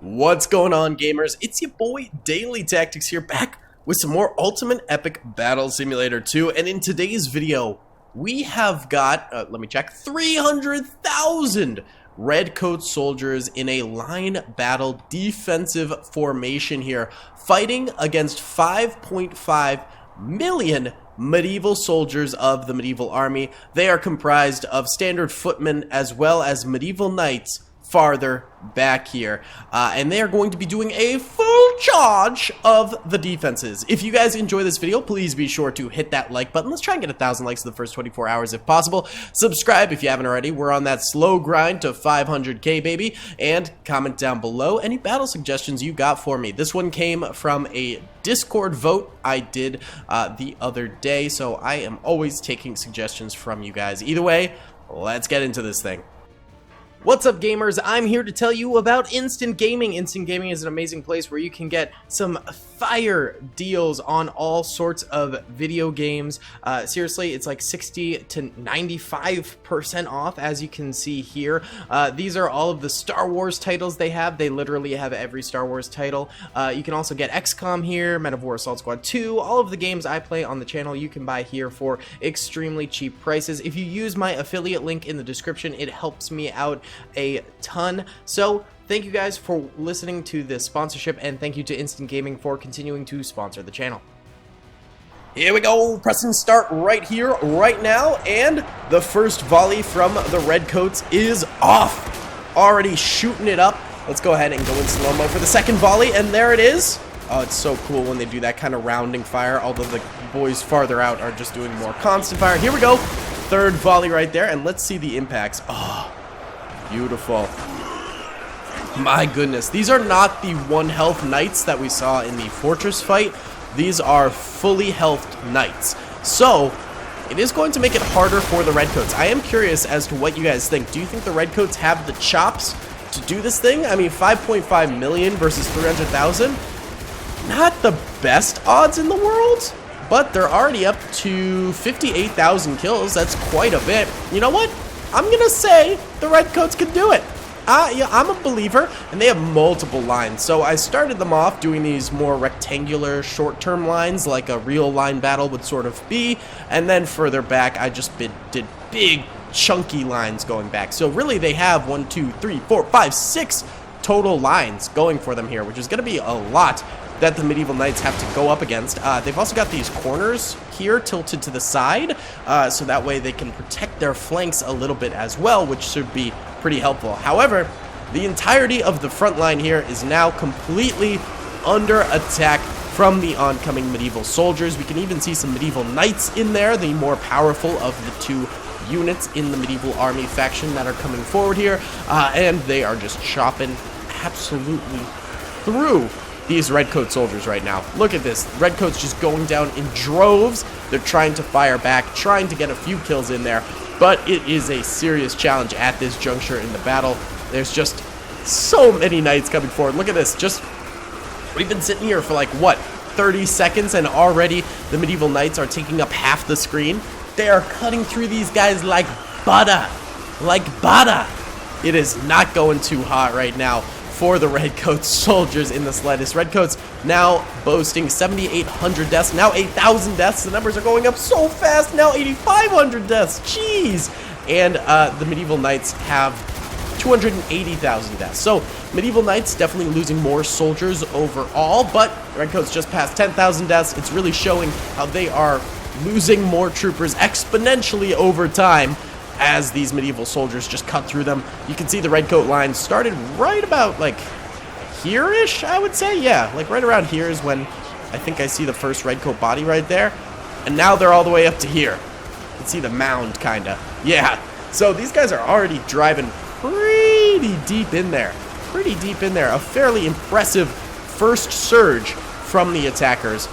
What's going on, gamers? It's your boy Daily Tactics here, back with some more Ultimate Epic Battle Simulator 2, and in today's video we have got, let me check, 300,000 Redcoat soldiers in a line battle defensive formation here, fighting against 5.5 million medieval soldiers of the medieval army. They are comprised of standard footmen as well as medieval knights farther back here, and they are going to be doing a full charge of the defenses. If you guys enjoy this video, please be sure to hit that like button. Let's try and get 1,000 likes in the first 24 hours if possible. Subscribe if you haven't already. We're on that slow grind to 500k, baby. And comment down below any battle suggestions you got for me. This one came from a Discord vote I did the other day, so I am always taking suggestions from you guys. Either way, let's get into this thing. What's up, gamers? I'm here to tell you about Instant Gaming. Instant Gaming is an amazing place where you can get some fire deals on all sorts of video games. Seriously, it's like 60 to 95% off, as you can see here. These are all of the Star Wars titles they have. They literally have every Star Wars title. You can also get XCOM here, Men of War Assault Squad 2. All of the games I play on the channel you can buy here for extremely cheap prices. If you use my affiliate link in the description, it helps me out a ton. So thank you guys for listening to this sponsorship, and thank you to Instant Gaming for continuing to sponsor the channel. Here we go, pressing start right here, right now, and the first volley from the Redcoats is off. Already shooting it up. Let's go ahead and go in slow-mo for the second volley, and there it is. Oh, it's so cool when they do that kind of rounding fire, although the boys farther out are just doing more constant fire. Here we go, third volley right there, and let's see the impacts. Oh, beautiful. My goodness, these are not the 1 health knights that we saw in the fortress fight. These are fully healthed knights. So it is going to make it harder for the Redcoats. I am curious as to what you guys think. Do you think the Redcoats have the chops to do this thing? I mean, 5.5 million versus 300,000. Not the best odds in the world, but they're already up to 58,000 kills. That's quite a bit. You know what? I'm gonna say the Redcoats can do it. Yeah, I'm a believer, and they have multiple lines. So I started them off doing these more rectangular short-term lines like a real line battle would sort of be, and then further back I just did big chunky lines going back. So really they have 1, 2, 3, 4, 5, 6 total lines going for them here, which is going to be a lot that the medieval knights have to go up against. They've also got these corners here tilted to the side, so that way they can protect their flanks a little bit as well, which should be pretty helpful. However, the entirety of the front line here is now completely under attack from the oncoming medieval soldiers. We can even see some medieval knights in there, the more powerful of the two units in the medieval army faction that are coming forward here, and they are just chopping absolutely through these Redcoat soldiers right now. Look at this. Redcoats just going down in droves. They're trying to fire back, trying to get a few kills in there, but it is a serious challenge at this juncture in the battle. There's just so many knights coming forward. Look at this. Just, we've been sitting here for like, what, 30 seconds, and already the medieval knights are taking up half the screen. They are cutting through these guys like butter. Like butter. It is not going too hot right now for the Redcoat soldiers in the slightest. Redcoats now boasting 7,800 deaths, now 8,000 deaths. The numbers are going up so fast, now 8,500 deaths, jeez. And the medieval knights have 280,000 deaths. So medieval knights definitely losing more soldiers overall, but Redcoats just passed 10,000 deaths. It's really showing how they are losing more troopers exponentially over time as these medieval soldiers just cut through them. You can see the Redcoat line started right about like here-ish, I would say. Yeah, like right around here is when I think I see the first Redcoat body right there. And now they're all the way up to here. You can see the mound, kinda. Yeah, so these guys are already driving pretty deep in there. Pretty deep in there. A fairly impressive first surge from the attackers.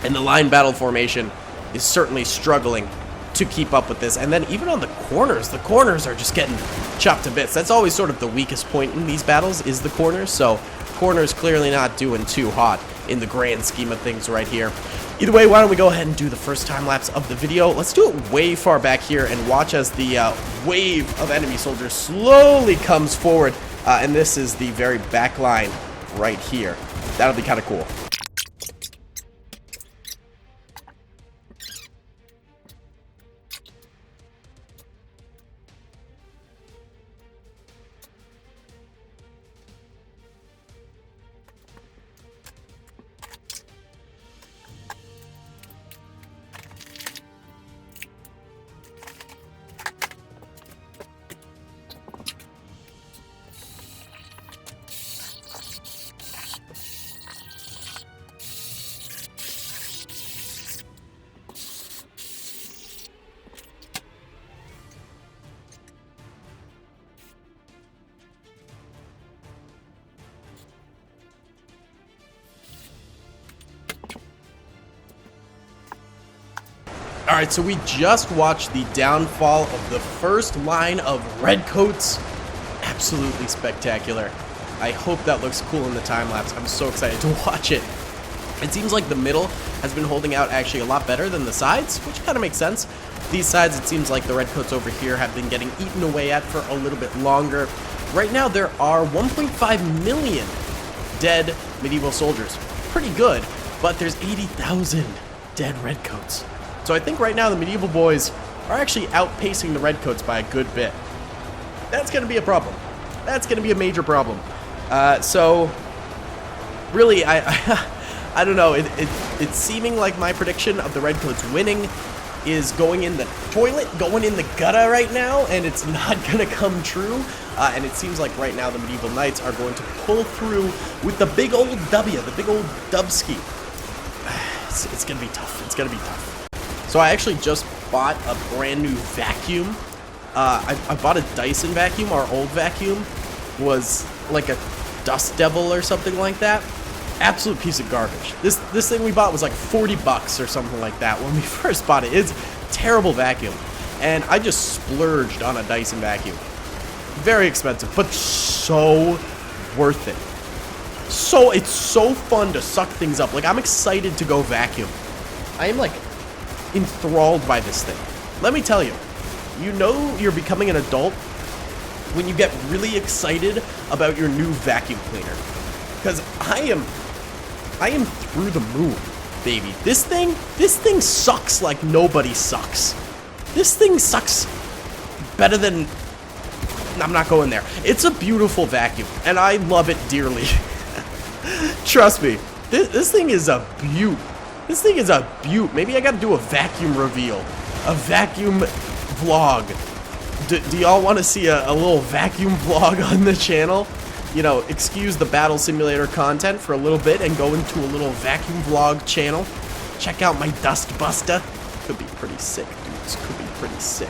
And the line battle formation is certainly struggling to keep up with this. And then even on the corners are just getting chopped to bits. That's always sort of the weakest point in these battles, is the corners. So corners clearly not doing too hot in the grand scheme of things right here. Either way, why don't we go ahead and do the first time lapse of the video. Let's do it way far back here and watch as the wave of enemy soldiers slowly comes forward And this is the very back line right here. That'll be kind of cool. Alright, so we just watched the downfall of the first line of redcoats. Absolutely spectacular. I hope that looks cool in the time lapse. I'm so excited to watch it. It seems like the middle has been holding out actually a lot better than the sides, which kind of makes sense. These sides, it seems like the redcoats over here have been getting eaten away at for a little bit longer. Right now, there are 1.5 million dead medieval soldiers. Pretty good, but there's 80,000 dead redcoats. So I think right now the medieval boys are actually outpacing the redcoats by a good bit. That's going to be a problem. That's going to be a major problem. So really, I don't know. It's seeming like my prediction of the redcoats winning is going in the toilet, going in the gutter right now, and it's not going to come true. And it seems like right now the medieval knights are going to pull through with the big old W, the big old dubski. It's going to be tough. It's going to be tough. So I actually just bought a brand new vacuum. I bought a Dyson vacuum. Our old vacuum was like a Dust Devil or something like that. Absolute piece of garbage. This thing we bought was like 40 bucks or something like that when we first bought it. It's a terrible vacuum. And I just splurged on a Dyson vacuum. Very expensive, but so worth it. So it's so fun to suck things up. Like, I'm excited to go vacuum. I am like enthralled by this thing. Let me tell you, you know you're becoming an adult when you get really excited about your new vacuum cleaner. Because I am through the moon, baby. This thing sucks like nobody sucks. This thing sucks better than... I'm not going there. It's a beautiful vacuum, and I love it dearly. Trust me, this thing is a beaut. This thing is a beaut. Maybe I gotta do a vacuum reveal. A vacuum vlog. Do y'all want to see a little vacuum vlog on the channel? You know, excuse the battle simulator content for a little bit and go into a little vacuum vlog channel. Check out my dust buster. Could be pretty sick, dudes. Could be pretty sick.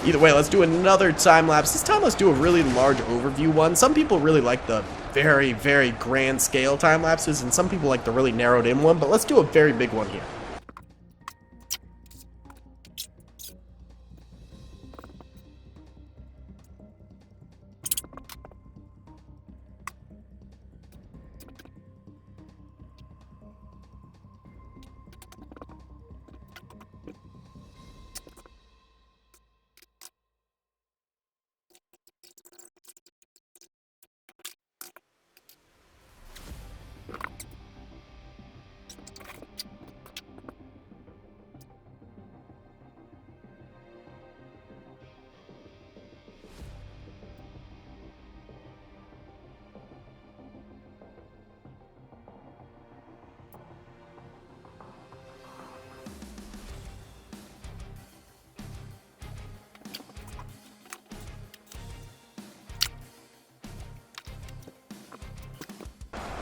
Either way, let's do another time lapse. This time let's do a really large overview one. Some people really like the very, very grand scale time lapses, and some people like the really narrowed in one, but let's do a very big one here.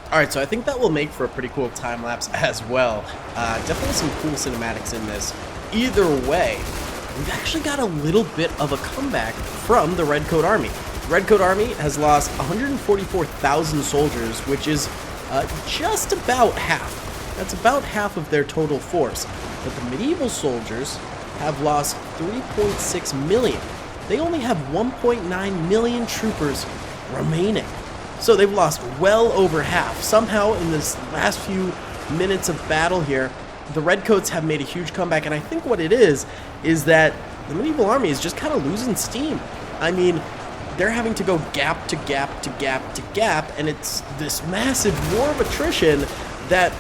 Alright, so I think that will make for a pretty cool time lapse as well. Definitely some cool cinematics in this. Either way, we've actually got a little bit of a comeback from the Redcoat Army. The Redcoat Army has lost 144,000 soldiers, which is just about half. That's about half of their total force. But the medieval soldiers have lost 3.6 million. They only have 1.9 million troopers remaining. So they've lost well over half. Somehow in this last few minutes of battle here, the Redcoats have made a huge comeback, and I think what it is that the medieval army is just kind of losing steam. I mean, they're having to go gap to gap to gap to gap, and it's this massive war of attrition that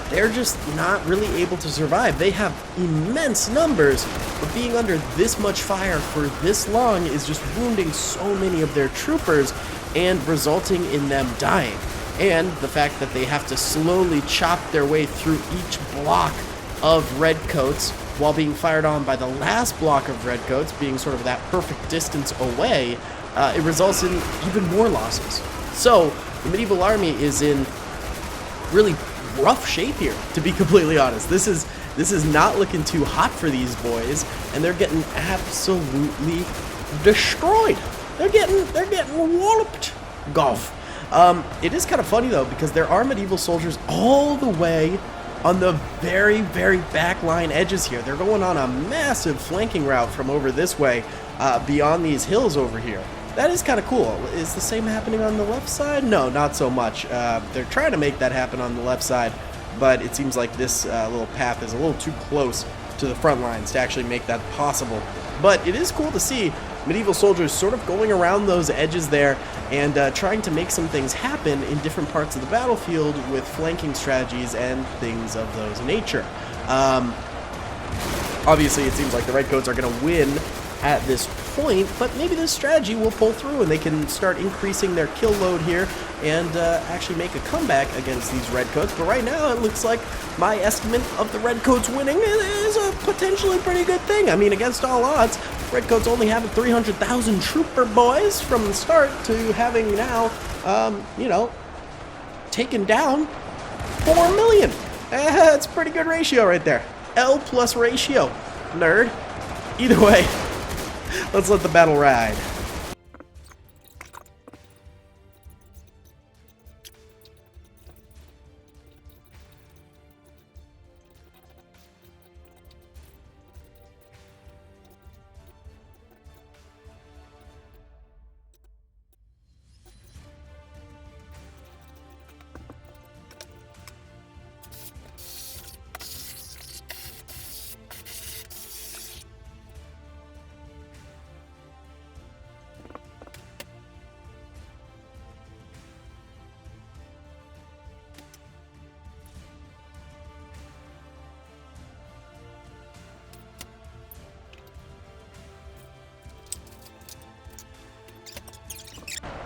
they're just not really able to survive. They have immense numbers, but being under this much fire for this long is just wounding so many of their troopers and resulting in them dying. And the fact that they have to slowly chop their way through each block of redcoats while being fired on by the last block of redcoats being sort of that perfect distance away, it results in even more losses. So the medieval army is in really rough shape here, to be completely honest. This is not looking too hot for these boys, and they're getting absolutely destroyed. They're getting walloped. Golf. It is kind of funny though, because there are medieval soldiers all the way on the very, very back line edges here. They're going on a massive flanking route from over this way, beyond these hills over here. That is kind of cool. Is the same happening on the left side? No, not so much. They're trying to make that happen on the left side, but it seems like this little path is a little too close to the front lines to actually make that possible. But it is cool to see medieval soldiers sort of going around those edges there and trying to make some things happen in different parts of the battlefield with flanking strategies and things of those nature. Obviously, it seems like the redcoats are going to win at this point, but maybe this strategy will pull through and they can start increasing their kill load here and actually make a comeback against these redcoats. But right now it looks like my estimate of the redcoats winning is a potentially pretty good thing. I mean, against all odds, redcoats only having 300,000 trooper boys from the start to having now, you know, taken down 4 million. That's a pretty good ratio right there. L plus ratio, nerd. Either way, let's let the battle ride.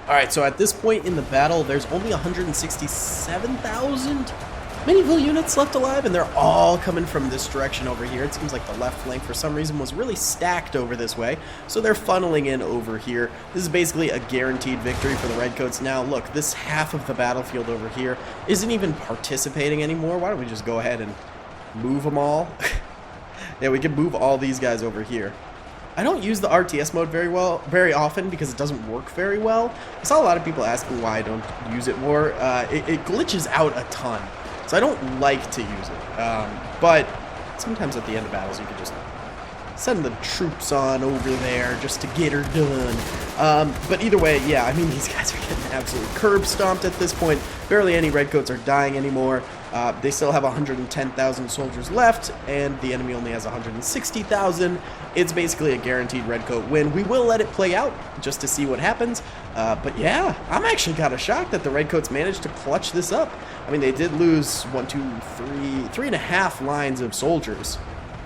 Alright, so at this point in the battle, there's only 167,000 medieval units left alive, and they're all coming from this direction over here. It seems like the left flank, for some reason, was really stacked over this way, so they're funneling in over here. This is basically a guaranteed victory for the redcoats. Now, look, this half of the battlefield over here isn't even participating anymore. Why don't we just go ahead and move them all? Yeah, we can move all these guys over here. I don't use the RTS mode very often because it doesn't work very well. I saw a lot of people asking why I don't use it more. It glitches out a ton, so I don't like to use it. But sometimes at the end of battles, you can just send the troops on over there just to get her done. But either way, yeah, I mean, these guys are getting absolutely curb stomped at this point. Barely any redcoats are dying anymore. They still have 110,000 soldiers left, and the enemy only has 160,000. It's basically a guaranteed redcoat win. We will let it play out just to see what happens. But yeah, I'm actually kind of shocked that the redcoats managed to clutch this up. I mean, they did lose 1, 2, 3 and a half lines of soldiers.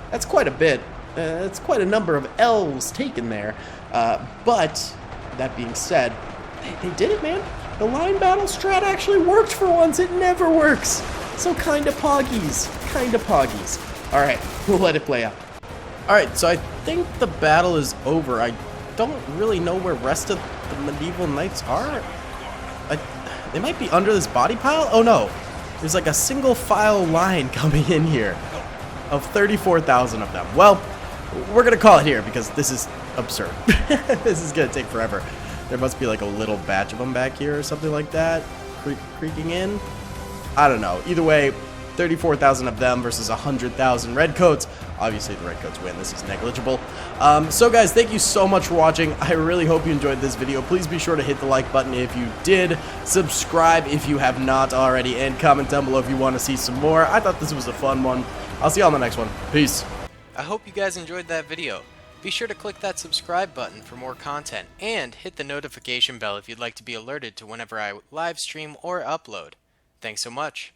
That's quite a bit. It's quite a number of L's taken there. But that being said, they did it, man. The line battle strat actually worked for once. It never works. So kinda poggies. Kinda poggies. Alright, we'll let it play out. Alright, so I think the battle is over. I don't really know where rest of the medieval knights are. They might be under this body pile? Oh no. There's like a single file line coming in here of 34,000 of them. Well, we're gonna call it here because this is absurd. This is gonna take forever. There must be like a little batch of them back here or something like that, creaking in. I don't know. Either way, 34,000 of them versus 100,000 redcoats. Obviously, the redcoats win. This is negligible. So guys, thank you so much for watching. I really hope you enjoyed this video. Please be sure to hit the like button if you did. Subscribe if you have not already, and comment down below if you want to see some more. I thought this was a fun one. I'll see you on the next one. Peace. I hope you guys enjoyed that video. Be sure to click that subscribe button for more content, and hit the notification bell if you'd like to be alerted to whenever I live stream or upload. Thanks so much.